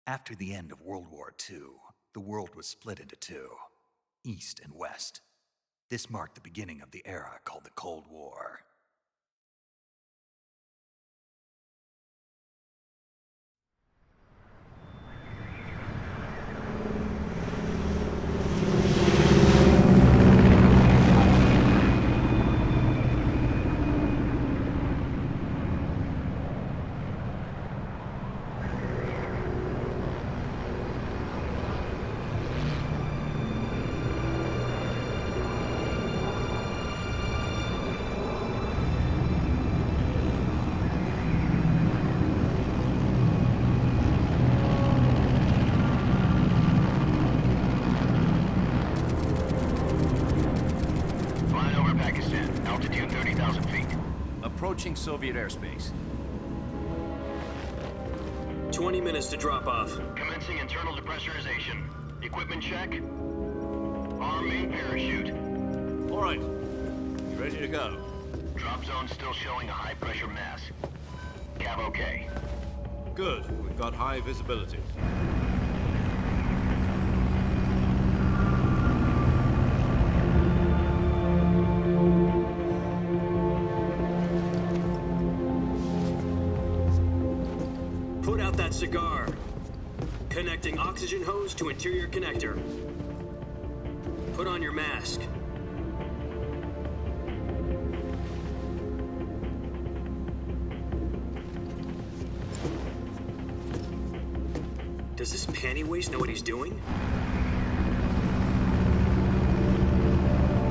After the end of World War II, the world was split into two, East and West. This marked the beginning of the era called the Cold War. Approaching Soviet airspace. 20 minutes to drop off. Commencing internal depressurization. Equipment check. Arm main parachute. All right. You ready to go? Drop zone still showing a high pressure mass. Cav okay. Good. We've got high visibility. Put out that cigar. Connecting oxygen hose to interior connector. Put on your mask. Does this panty waste know what he's doing?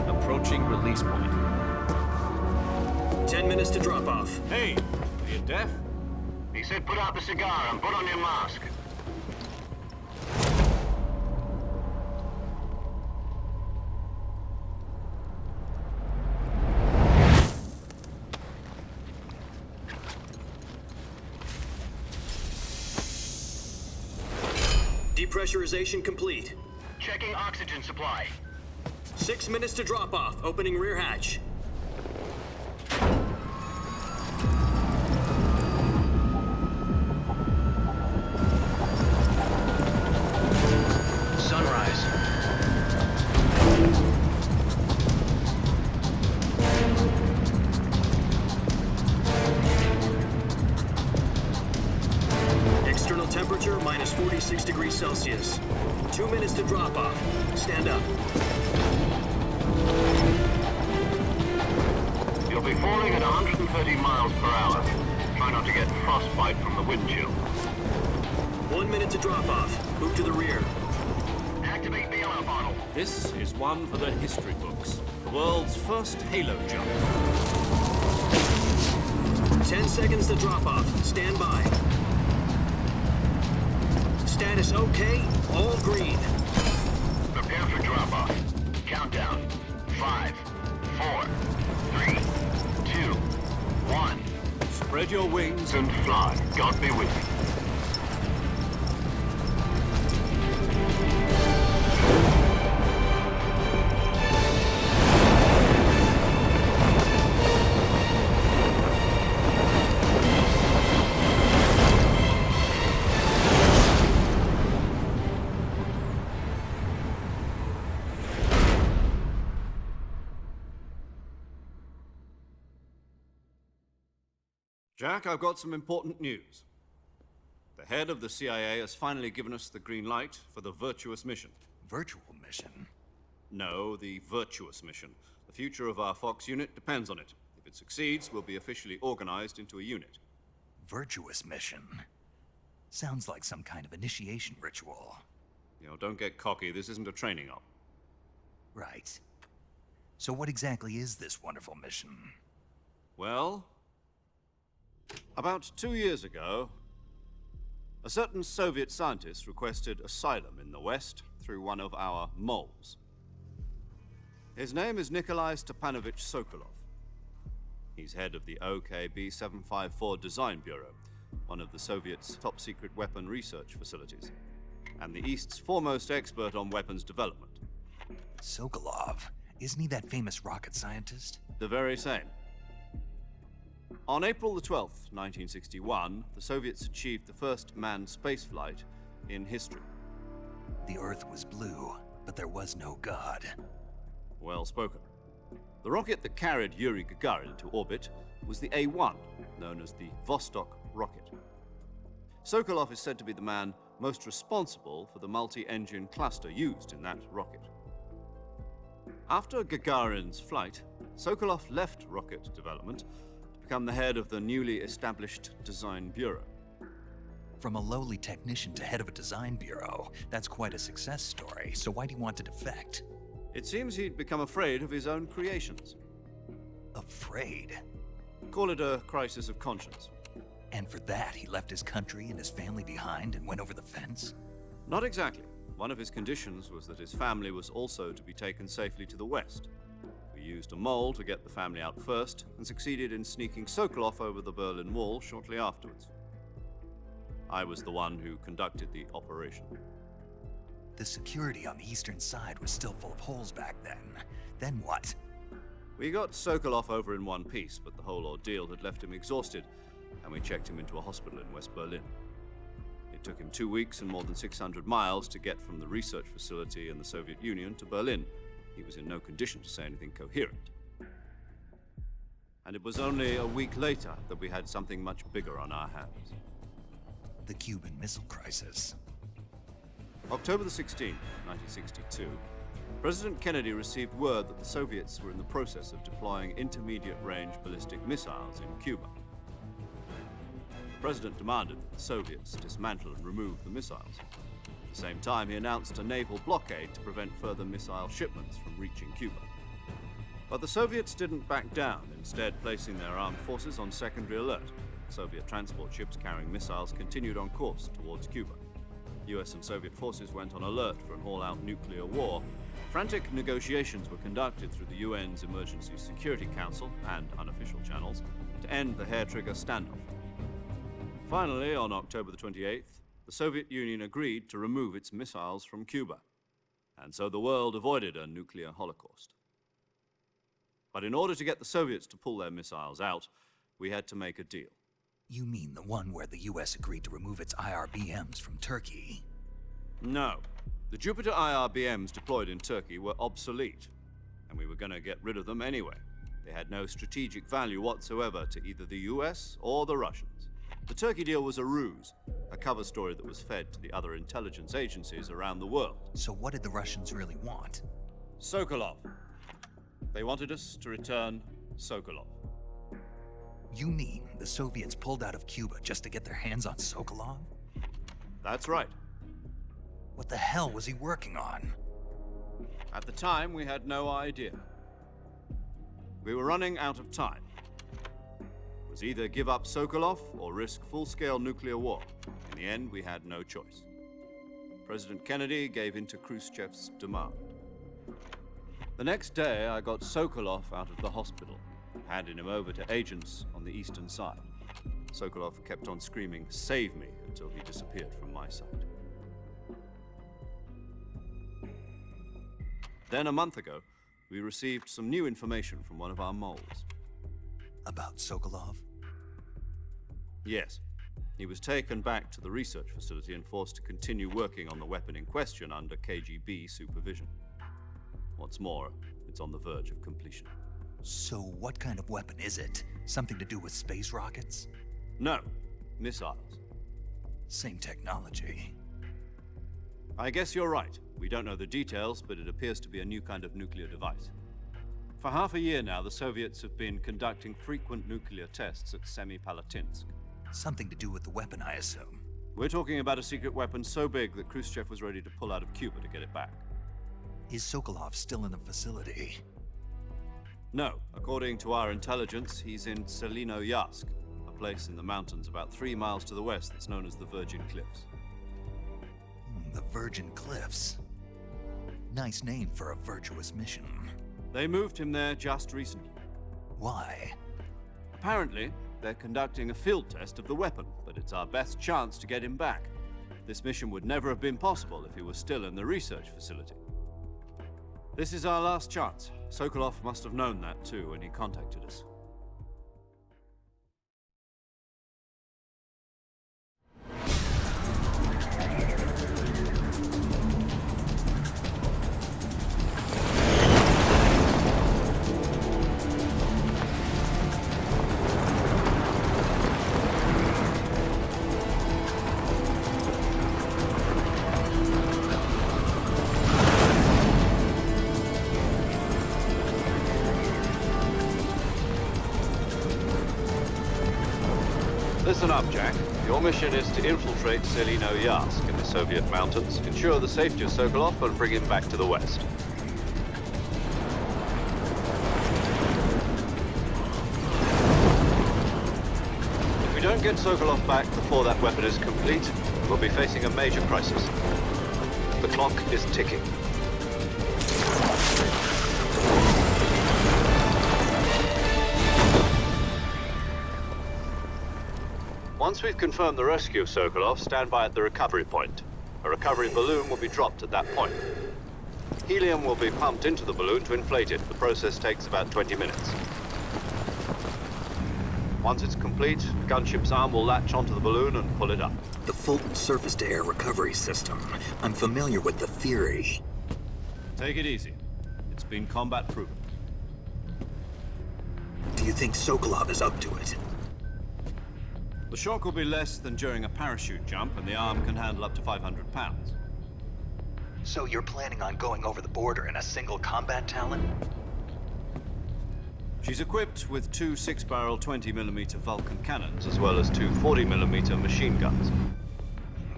Approaching release point. 10 minutes to drop off. Hey, are you deaf? He said put out the cigar and put on your mask. Depressurization complete. Checking oxygen supply. 6 minutes to drop off. Opening rear hatch. Sunrise. External temperature minus 46 degrees Celsius. 2 minutes to drop off. Stand up. You'll be falling at 130 miles per hour. Try not to get frostbite from the wind chill. 1 minute to drop off. Move to the rear. Activate bailout bottle. This is one for the history books. The world's first halo jump. 10 seconds to drop off. Stand by. Status okay. All green. Prepare for drop off. Countdown. 5, 4, 3, 2, 1. Spread your wings And fly. God be with you. Jack, I've got some important news. The head of the CIA has finally given us the green light for the virtuous mission. Virtual mission? No, the virtuous mission. The future of our Fox unit depends on it. If it succeeds, we'll be officially organized into a unit. Virtuous mission? Sounds like some kind of initiation ritual. You know, don't get cocky. This isn't a training op. Right. So what exactly is this wonderful mission? Well, about 2 years ago, a certain Soviet scientist requested asylum in the West through one of our moles. His name is Nikolai Stepanovich Sokolov. He's head of the OKB 754 Design Bureau, one of the Soviets' top-secret weapon research facilities, and the East's foremost expert on weapons development. Sokolov? Isn't he that famous rocket scientist? The very same. On April the 12th, 1961, the Soviets achieved the first manned spaceflight in history. The Earth was blue, but there was no God. Well spoken. The rocket that carried Yuri Gagarin into orbit was the A-1, known as the Vostok rocket. Sokolov is said to be the man most responsible for the multi-engine cluster used in that rocket. After Gagarin's flight, Sokolov left rocket development to become the head of the newly established Design Bureau. From a lowly technician to head of a design bureau, that's quite a success story, so why do you want to defect? It seems he'd become afraid of his own creations. Afraid? Call it a crisis of conscience. And for that, he left his country and his family behind and went over the fence? Not exactly. One of his conditions was that his family was also to be taken safely to the west. We used a mole to get the family out first and succeeded in sneaking Sokolov over the Berlin Wall shortly afterwards. I was the one who conducted the operation. The security on the eastern side was still full of holes back then. Then what? We got Sokolov over in one piece, but the whole ordeal had left him exhausted, and we checked him into a hospital in West Berlin. It took him 2 weeks and more than 600 miles to get from the research facility in the Soviet Union to Berlin. He was in no condition to say anything coherent. And it was only a week later that we had something much bigger on our hands. The Cuban Missile Crisis. October the 16th, 1962, President Kennedy received word that the Soviets were in the process of deploying intermediate-range ballistic missiles in Cuba. The President demanded that the Soviets dismantle and remove the missiles. At the same time, he announced a naval blockade to prevent further missile shipments from reaching Cuba. But the Soviets didn't back down, instead placing their armed forces on secondary alert. Soviet transport ships carrying missiles continued on course towards Cuba. US and Soviet forces went on alert for an all-out nuclear war. Frantic negotiations were conducted through the UN's Emergency Security Council and unofficial channels to end the hair-trigger standoff. Finally, on October the 28th, the Soviet Union agreed to remove its missiles from Cuba, and so the world avoided a nuclear holocaust. But in order to get the Soviets to pull their missiles out, we had to make a deal. You mean the one where the US agreed to remove its IRBMs from Turkey? No. The Jupiter IRBMs deployed in Turkey were obsolete, and we were going to get rid of them anyway. They had no strategic value whatsoever to either the US or the Russians. The Turkey deal was a ruse, a cover story that was fed to the other intelligence agencies around the world. So what did the Russians really want? Sokolov. They wanted us to return Sokolov. You mean the Soviets pulled out of Cuba just to get their hands on Sokolov? That's right. What the hell was he working on? At the time, we had no idea. We were running out of time. It was either give up Sokolov or risk full-scale nuclear war. In the end, we had no choice. President Kennedy gave in to Khrushchev's demand. The next day, I got Sokolov out of the hospital, handing him over to agents on the eastern side. Sokolov kept on screaming, "Save me," until he disappeared from my sight. Then a month ago, we received some new information from one of our moles. About Sokolov? Yes. He was taken back to the research facility and forced to continue working on the weapon in question under KGB supervision. What's more, it's on the verge of completion. So what kind of weapon is it? Something to do with space rockets? No, missiles. Same technology. I guess you're right. We don't know the details, but it appears to be a new kind of nuclear device. For half a year now, the Soviets have been conducting frequent nuclear tests at Semipalatinsk. Something to do with the weapon, I assume. We're talking about a secret weapon so big that Khrushchev was ready to pull out of Cuba to get it back. Is Sokolov still in the facility? No. According to our intelligence, he's in Selino-Yarsk, a place in the mountains about 3 miles to the west that's known as the Virgin Cliffs. The Virgin Cliffs. Nice name for a virtuous mission. They moved him there just recently. Why? Apparently, they're conducting a field test of the weapon, but it's our best chance to get him back. This mission would never have been possible if he was still in the research facility. This is our last chance. Sokolov must have known that too when he contacted us. Listen up, Jack. Your mission is to infiltrate Selino-Yarsk in the Soviet mountains, ensure the safety of Sokolov, and bring him back to the west. If we don't get Sokolov back before that weapon is complete, we'll be facing a major crisis. The clock is ticking. Once we've confirmed the rescue of Sokolov, stand by at the recovery point. A recovery balloon will be dropped at that point. Helium will be pumped into the balloon to inflate it. The process takes about 20 minutes. Once it's complete, the gunship's arm will latch onto the balloon and pull it up. The Fulton surface-to-air recovery system. I'm familiar with the theory. Take it easy. It's been combat-proven. Do you think Sokolov is up to it? The shock will be less than during a parachute jump, and the arm can handle up to 500 pounds. So you're planning on going over the border in a single combat Talon? She's equipped with two 6-barrel 20mm Vulcan cannons, as well as two 40mm machine guns.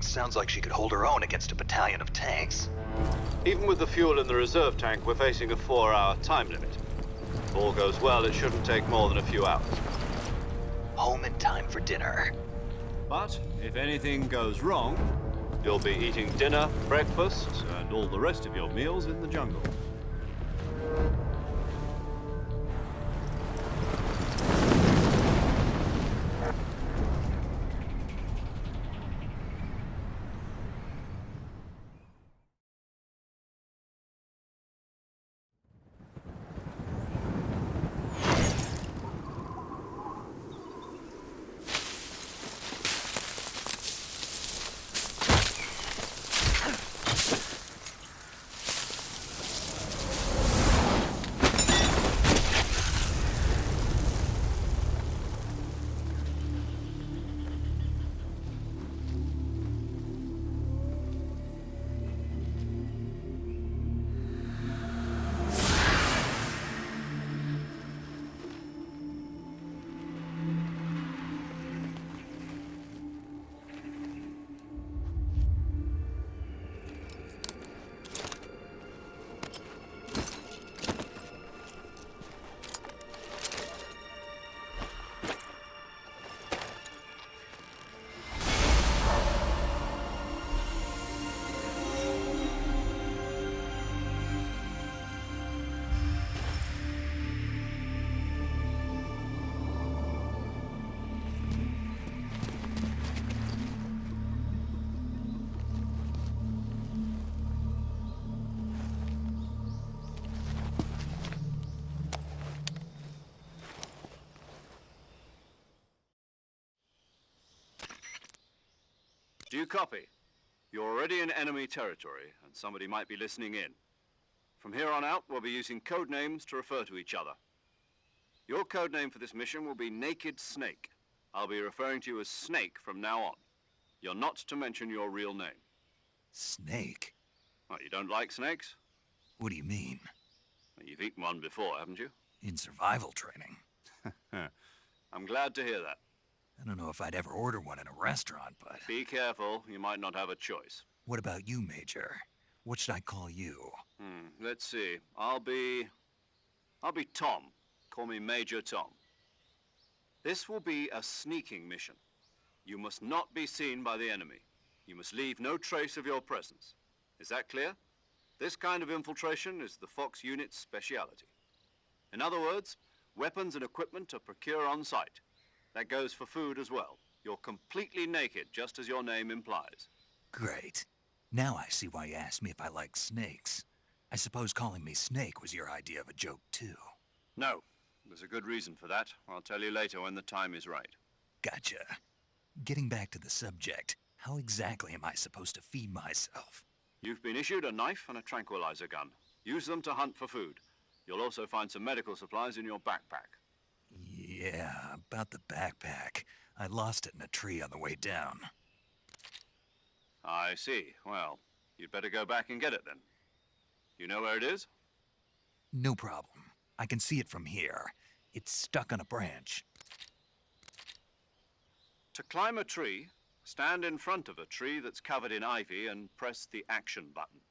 Sounds like she could hold her own against a battalion of tanks. Even with the fuel in the reserve tank, we're facing a 4-hour time limit. If all goes well, it shouldn't take more than a few hours. Home in time for dinner. But if anything goes wrong, you'll be eating dinner, breakfast, and all the rest of your meals in the jungle. Do you copy? You're already in enemy territory, and somebody might be listening in. From here on out, we'll be using code names to refer to each other. Your code name for this mission will be Naked Snake. I'll be referring to you as Snake from now on. You're not to mention your real name. Snake? Well, you don't like snakes? What do you mean? Well, you've eaten one before, haven't you? In survival training? I'm glad to hear that. I don't know if I'd ever order one in a restaurant, but... Be careful, you might not have a choice. What about you, Major? What should I call you? Let's see. I'll be Tom. Call me Major Tom. This will be a sneaking mission. You must not be seen by the enemy. You must leave no trace of your presence. Is that clear? This kind of infiltration is the Fox unit's speciality. In other words, weapons and equipment are procured on site. That goes for food as well. You're completely naked, just as your name implies. Great. Now I see why you asked me if I like snakes. I suppose calling me Snake was your idea of a joke, too. No. There's a good reason for that. I'll tell you later when the time is right. Gotcha. Getting back to the subject, how exactly am I supposed to feed myself? You've been issued a knife and a tranquilizer gun. Use them to hunt for food. You'll also find some medical supplies in your backpack. Yeah, about the backpack. I lost it in a tree on the way down. I see. Well, you'd better go back and get it then. You know where it is? No problem. I can see it from here. It's stuck on a branch. To climb a tree, stand in front of a tree that's covered in ivy and press the action button.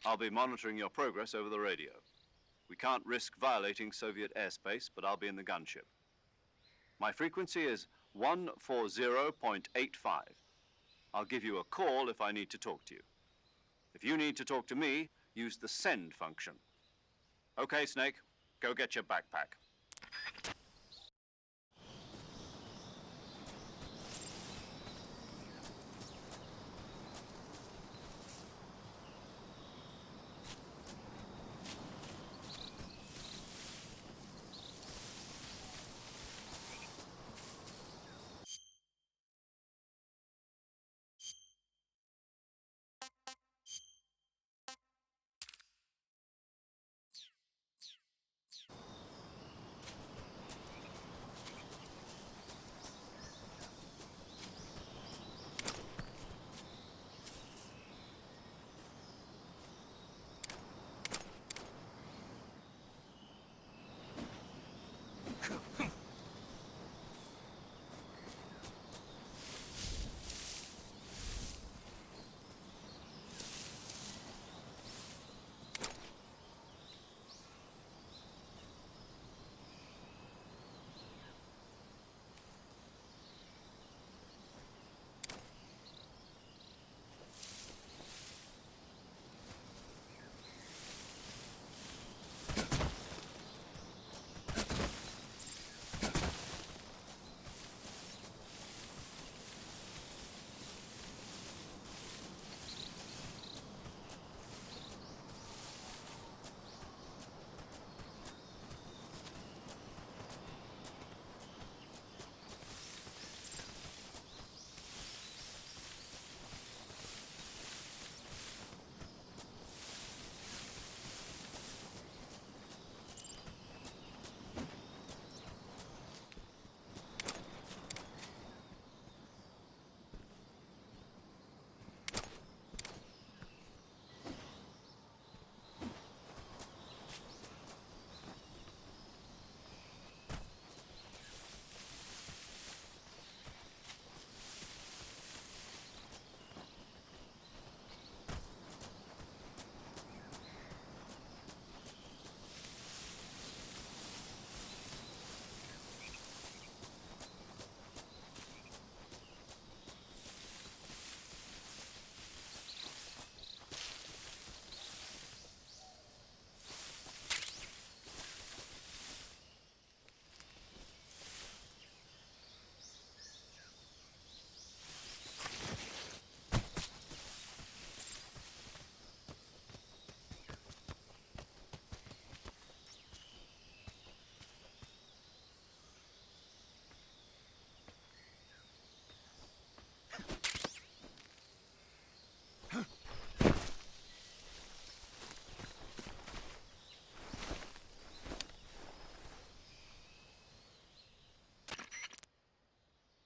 I'll be monitoring your progress over the radio. We can't risk violating Soviet airspace, but I'll be in the gunship. My frequency is 140.85. I'll give you a call if I need to talk to you. If you need to talk to me, use the send function. Okay, Snake, go get your backpack.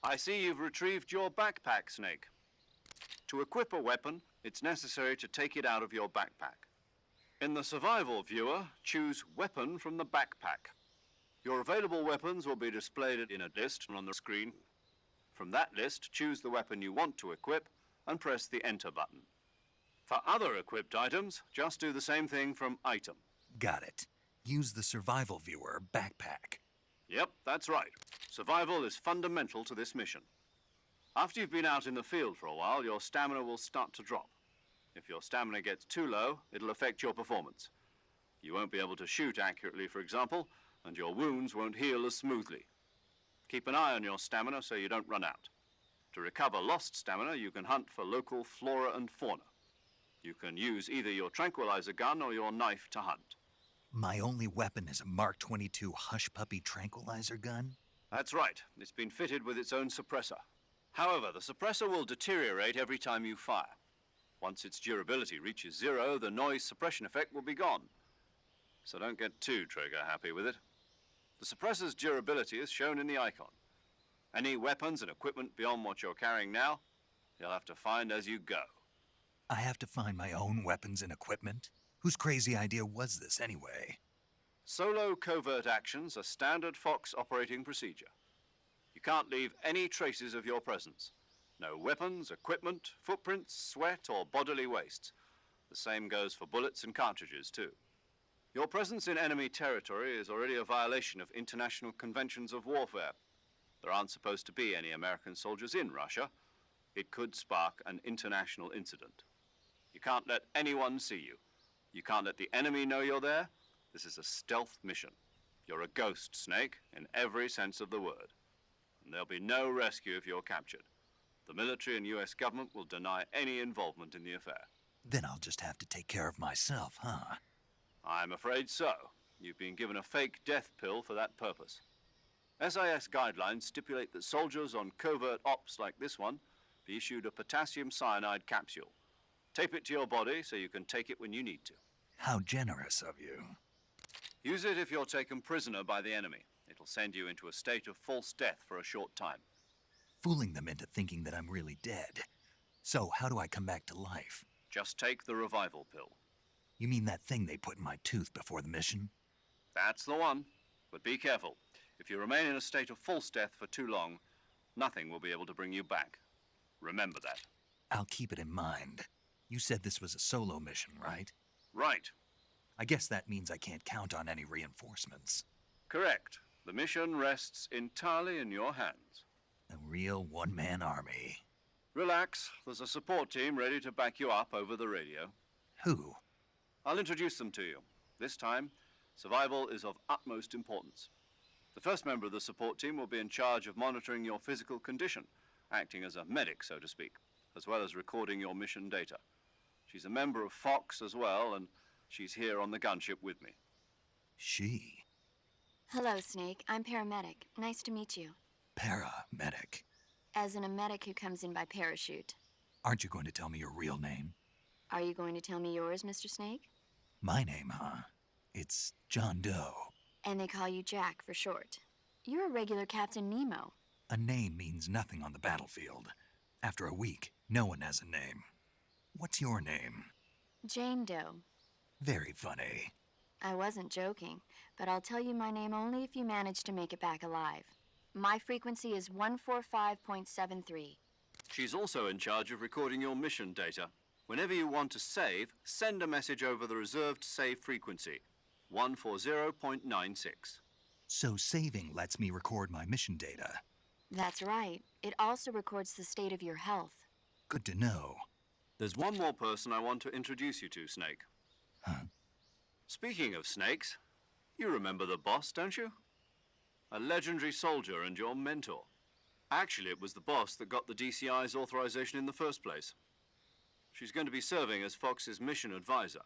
I see you've retrieved your backpack, Snake. To equip a weapon, it's necessary to take it out of your backpack. In the survival viewer, choose Weapon from the backpack. Your available weapons will be displayed in a list on the screen. From that list, choose the weapon you want to equip and press the Enter button. For other equipped items, just do the same thing from Item. Got it. Use the survival viewer backpack. Yep, that's right. Survival is fundamental to this mission. After you've been out in the field for a while, your stamina will start to drop. If your stamina gets too low, it'll affect your performance. You won't be able to shoot accurately, for example, and your wounds won't heal as smoothly. Keep an eye on your stamina so you don't run out. To recover lost stamina, you can hunt for local flora and fauna. You can use either your tranquilizer gun or your knife to hunt. My only weapon is a Mark 22 Hush Puppy tranquilizer gun? That's right. It's been fitted with its own suppressor. However, the suppressor will deteriorate every time you fire. Once its durability reaches 0, the noise suppression effect will be gone. So don't get too trigger happy with it. The suppressor's durability is shown in the icon. Any weapons and equipment beyond what you're carrying now, you'll have to find as you go. I have to find my own weapons and equipment? Whose crazy idea was this anyway? Solo covert actions are standard Fox operating procedure. You can't leave any traces of your presence. No weapons, equipment, footprints, sweat, or bodily wastes. The same goes for bullets and cartridges, too. Your presence in enemy territory is already a violation of international conventions of warfare. There aren't supposed to be any American soldiers in Russia. It could spark an international incident. You can't let anyone see you. You can't let the enemy know you're there. This is a stealth mission. You're a ghost, Snake, in every sense of the word. And there'll be no rescue if you're captured. The military and US government will deny any involvement in the affair. Then I'll just have to take care of myself, huh? I'm afraid so. You've been given a fake death pill for that purpose. SIS guidelines stipulate that soldiers on covert ops like this one be issued a potassium cyanide capsule. Tape it to your body so you can take it when you need to. How generous of you. Use it if you're taken prisoner by the enemy. It'll send you into a state of false death for a short time. Fooling them into thinking that I'm really dead. So how do I come back to life? Just take the revival pill. You mean that thing they put in my tooth before the mission? That's the one. But be careful. If you remain in a state of false death for too long, nothing will be able to bring you back. Remember that. I'll keep it in mind. You said this was a solo mission, right? Right. I guess that means I can't count on any reinforcements. Correct. The mission rests entirely in your hands. A real one-man army. Relax. There's a support team ready to back you up over the radio. Who? I'll introduce them to you. This time, survival is of utmost importance. The first member of the support team will be in charge of monitoring your physical condition, acting as a medic, so to speak, as well as recording your mission data. She's a member of Fox as well, and she's here on the gunship with me. She? Hello, Snake. I'm paramedic. Nice to meet you. Paramedic. As in a medic who comes in by parachute. Aren't you going to tell me your real name? Are you going to tell me yours, Mr. Snake? My name, huh? It's John Doe. And they call you Jack for short. You're a regular Captain Nemo. A name means nothing on the battlefield. After a week, no one has a name. What's your name? Jane Doe. Very funny. I wasn't joking, but I'll tell you my name only if you manage to make it back alive. My frequency is 145.73. She's also in charge of recording your mission data. Whenever you want to save, send a message over the reserved save frequency, 140.96. So saving lets me record my mission data. That's right. It also records the state of your health. Good to know. There's one more person I want to introduce you to, Snake. Huh? Speaking of snakes, you remember the boss, don't you? A legendary soldier and your mentor. Actually, it was the boss that got the DCI's authorization in the first place. She's going to be serving as Fox's mission advisor.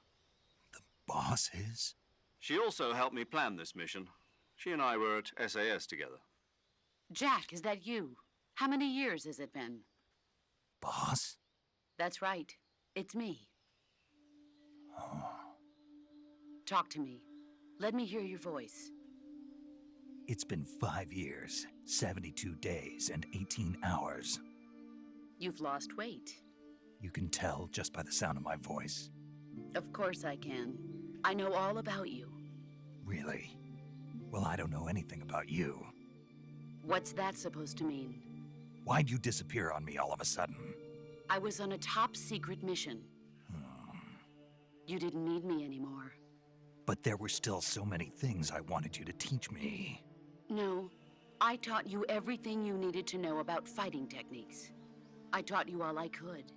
The boss is? She also helped me plan this mission. She and I were at SAS together. Jack, is that you? How many years has it been? Boss? That's right. It's me. Oh. Talk to me. Let me hear your voice. It's been 5 years, 72 days, and 18 hours. You've lost weight. You can tell just by the sound of my voice. Of course I can. I know all about you. Really? Well, I don't know anything about you. What's that supposed to mean? Why'd you disappear on me all of a sudden? I was on a top-secret mission. You didn't need me anymore. But there were still so many things I wanted you to teach me. No, I taught you everything you needed to know about fighting techniques. I taught you all I could.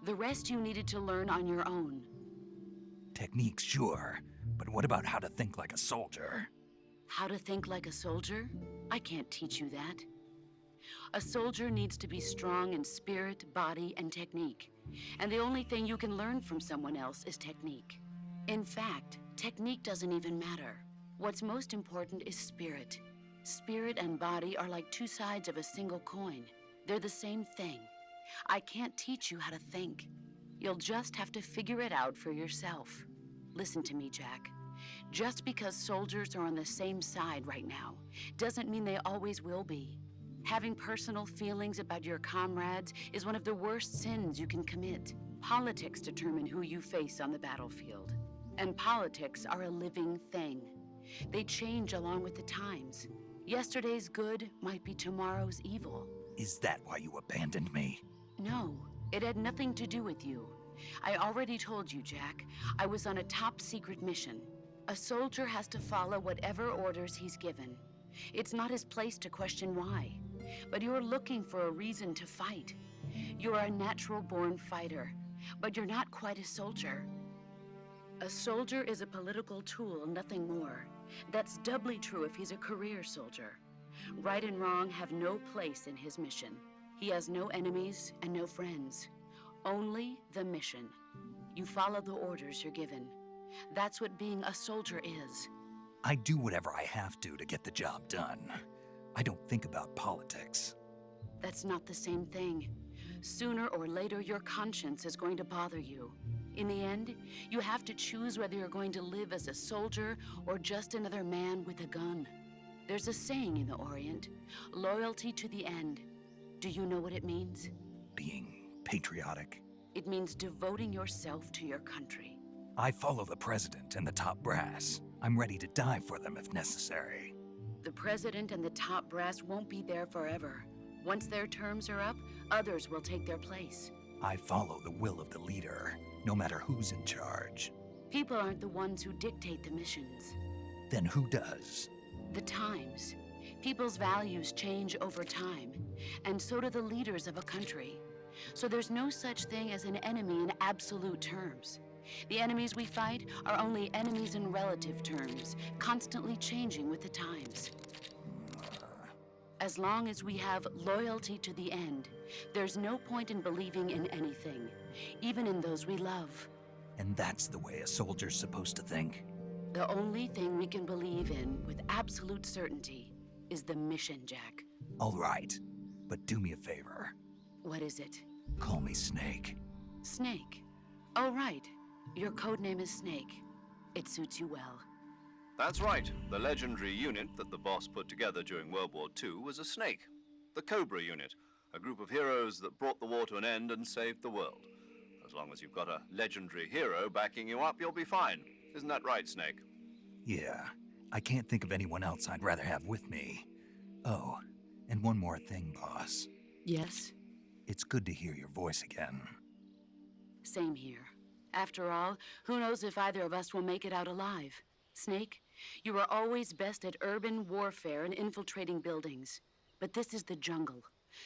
The rest you needed to learn on your own. Techniques, sure. But what about how to think like a soldier? How to think like a soldier? I can't teach you that. A soldier needs to be strong in spirit, body, and technique. And the only thing you can learn from someone else is technique. In fact, technique doesn't even matter. What's most important is spirit. Spirit and body are like two sides of a single coin. They're the same thing. I can't teach you how to think. You'll just have to figure it out for yourself. Listen to me, Jack. Just because soldiers are on the same side right now doesn't mean they always will be. Having personal feelings about your comrades is one of the worst sins you can commit. Politics determine who you face on the battlefield. And politics are a living thing. They change along with the times. Yesterday's good might be tomorrow's evil. Is that why you abandoned me? No, it had nothing to do with you. I already told you, Jack. I was on a top-secret mission. A soldier has to follow whatever orders he's given. It's not his place to question why. But you're looking for a reason to fight. You're a natural-born fighter, but you're not quite a soldier. A soldier is a political tool, nothing more. That's doubly true if he's a career soldier. Right and wrong have no place in his mission. He has no enemies and no friends. Only the mission. You follow the orders you're given. That's what being a soldier is. I do whatever I have to get the job done. I don't think about politics. That's not the same thing. Sooner or later, your conscience is going to bother you. In the end, you have to choose whether you're going to live as a soldier or just another man with a gun. There's a saying in the Orient, loyalty to the end. Do you know what it means? Being patriotic. It means devoting yourself to your country. I follow the president and the top brass. I'm ready to die for them if necessary. The president and the top brass won't be there forever. Once their terms are up, others will take their place. I follow the will of the leader, no matter who's in charge. People aren't the ones who dictate the missions. Then who does? The times. People's values change over time, and so do the leaders of a country. So there's no such thing as an enemy in absolute terms. The enemies we fight are only enemies in relative terms, constantly changing with the times. As long as we have loyalty to the end, there's no point in believing in anything, even in those we love. And that's the way a soldier's supposed to think? The only thing we can believe in with absolute certainty is the mission, Jack. All right, but do me a favor. What is it? Call me Snake. Snake. Oh, right. Your codename is Snake. It suits you well. That's right. The legendary unit that the boss put together during World War II was a snake. The Cobra unit, a group of heroes that brought the war to an end and saved the world. As long as you've got a legendary hero backing you up, you'll be fine. Isn't that right, Snake? Yeah, I can't think of anyone else I'd rather have with me. Oh, and one more thing, boss. Yes? It's good to hear your voice again. Same here. After all, who knows if either of us will make it out alive? Snake, you are always best at urban warfare and infiltrating buildings. But this is the jungle.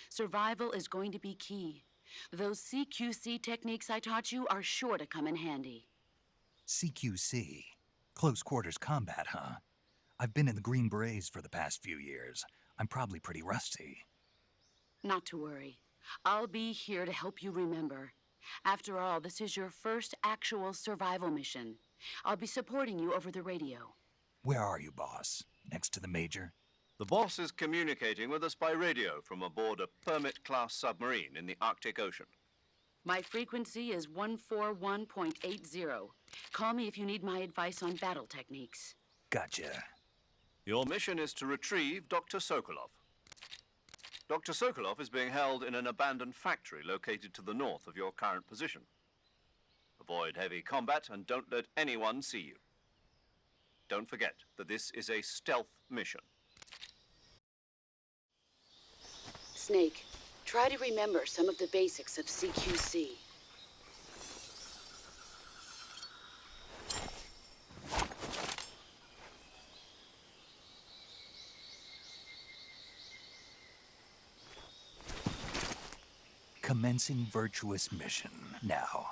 Survival is going to be key. Those CQC techniques I taught you are sure to come in handy. CQC? Close quarters combat, huh? I've been in the Green Berets for the past few years. I'm probably pretty rusty. Not to worry. I'll be here to help you remember. After all, this is your first actual survival mission. I'll be supporting you over the radio. Where are you, boss? Next to the Major? The boss is communicating with us by radio from aboard a Permit-class submarine in the Arctic Ocean. My frequency is 141.80. Call me if you need my advice on battle techniques. Gotcha. Your mission is to retrieve Dr. Sokolov. Dr. Sokolov is being held in an abandoned factory located to the north of your current position. Avoid heavy combat and don't let anyone see you. Don't forget that this is a stealth mission. Snake, try to remember some of the basics of CQC. Commencing virtuous mission now.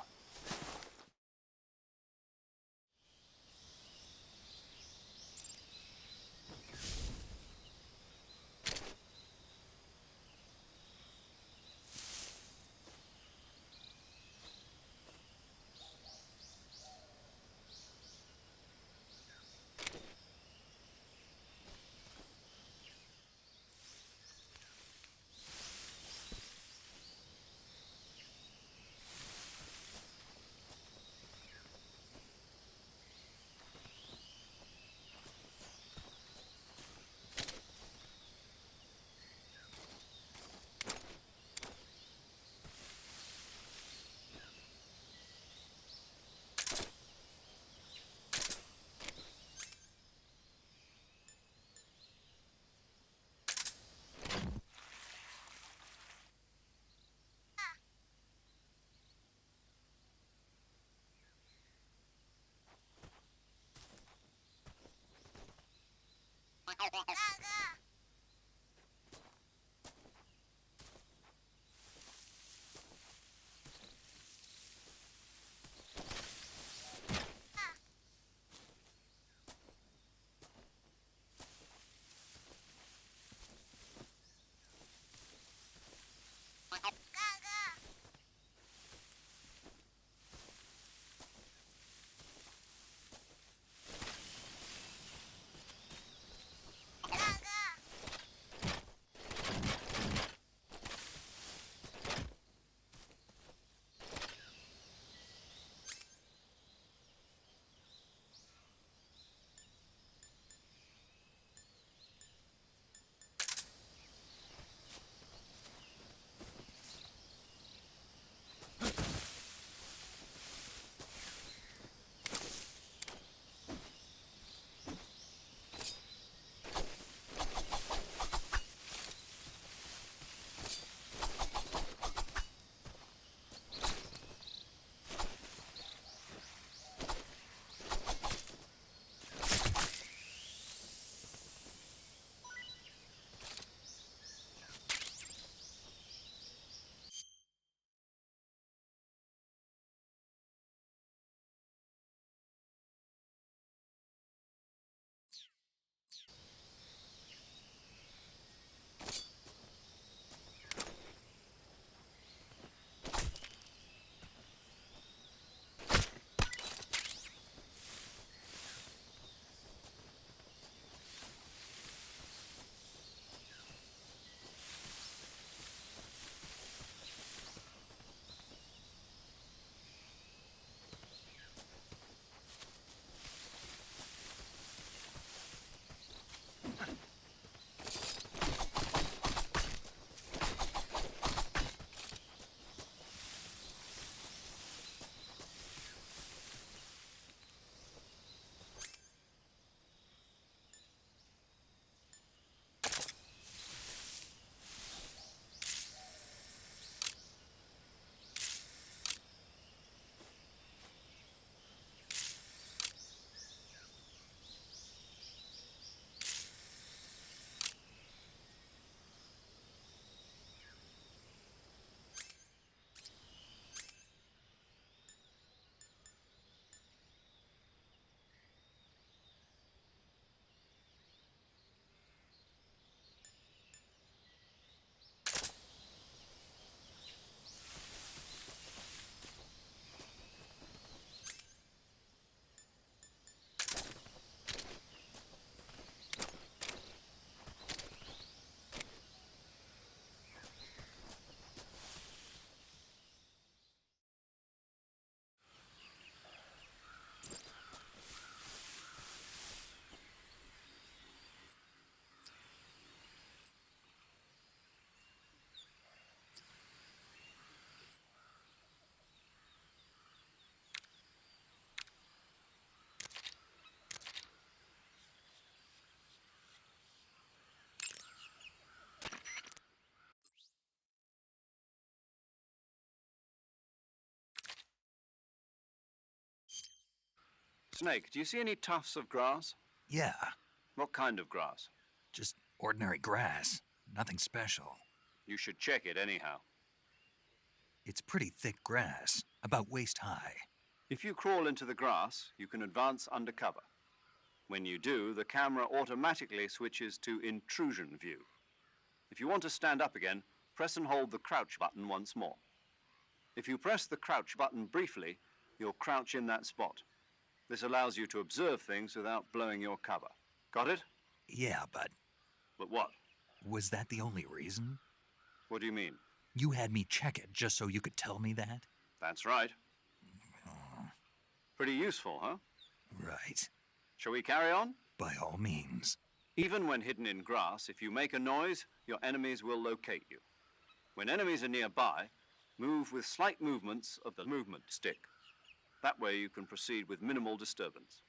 Snake, do you see any tufts of grass? Yeah, What kind of grass? just ordinary grass. Nothing special. You should check it anyhow. It's pretty thick grass, about waist high. If you crawl into the grass, you can advance undercover. When you do, the camera automatically switches to intrusion view. If you want to stand up again, press and hold the crouch button once more. If you press the crouch button briefly, you'll crouch in that spot. This allows you to observe things without blowing your cover. Got it? Yeah, but But what? was that the only reason? What do you mean? You had me check it just so you could tell me that? That's right. Pretty useful, huh? Right. Shall we carry on? By all means. Even when hidden in grass, if you make a noise, your enemies will locate you. When enemies are nearby, move with slight movements of the movement stick. That way you can proceed with minimal disturbance.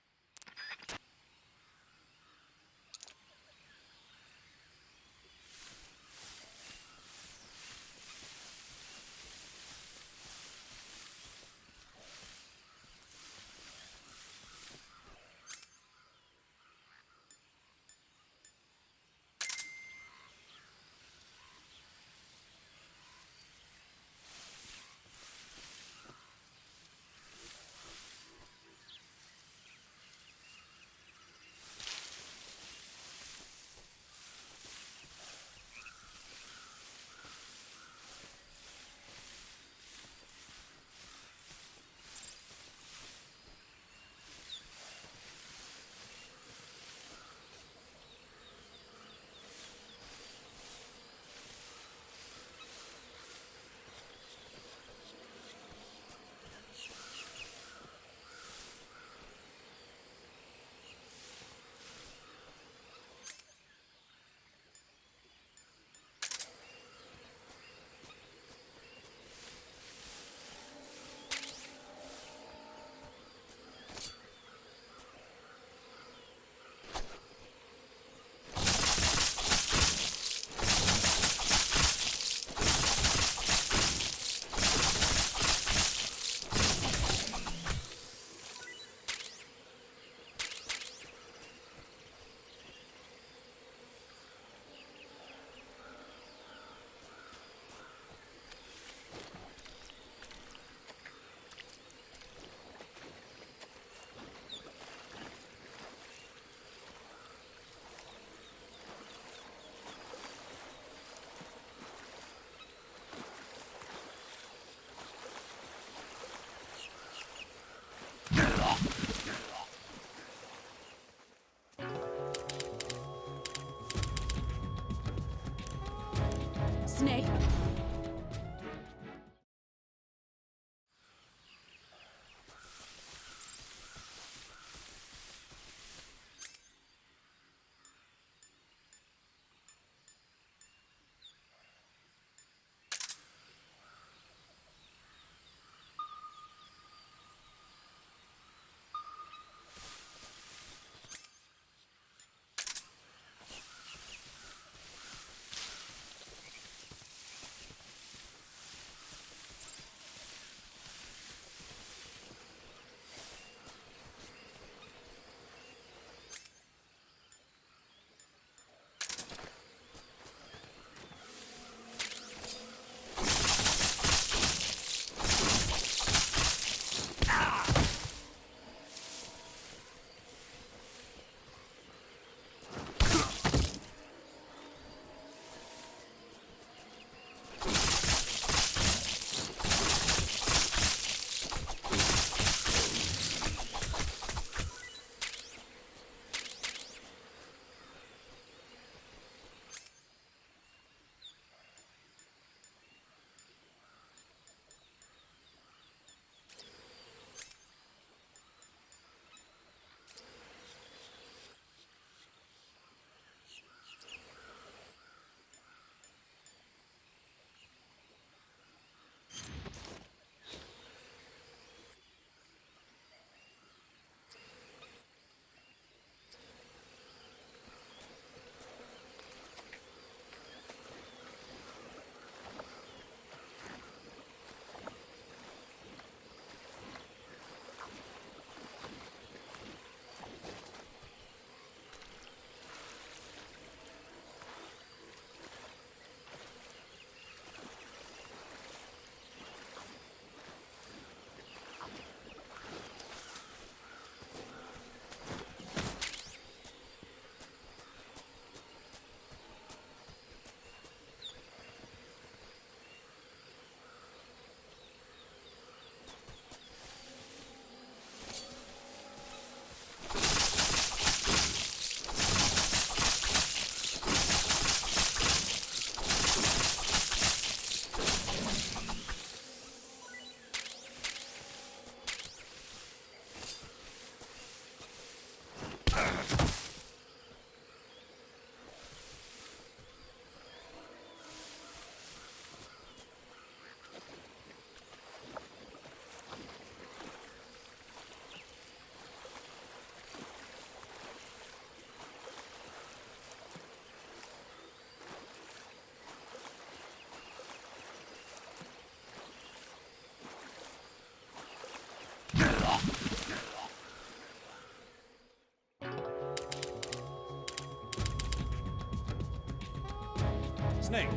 Snake,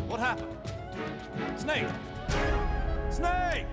what happened? Snake! Snake!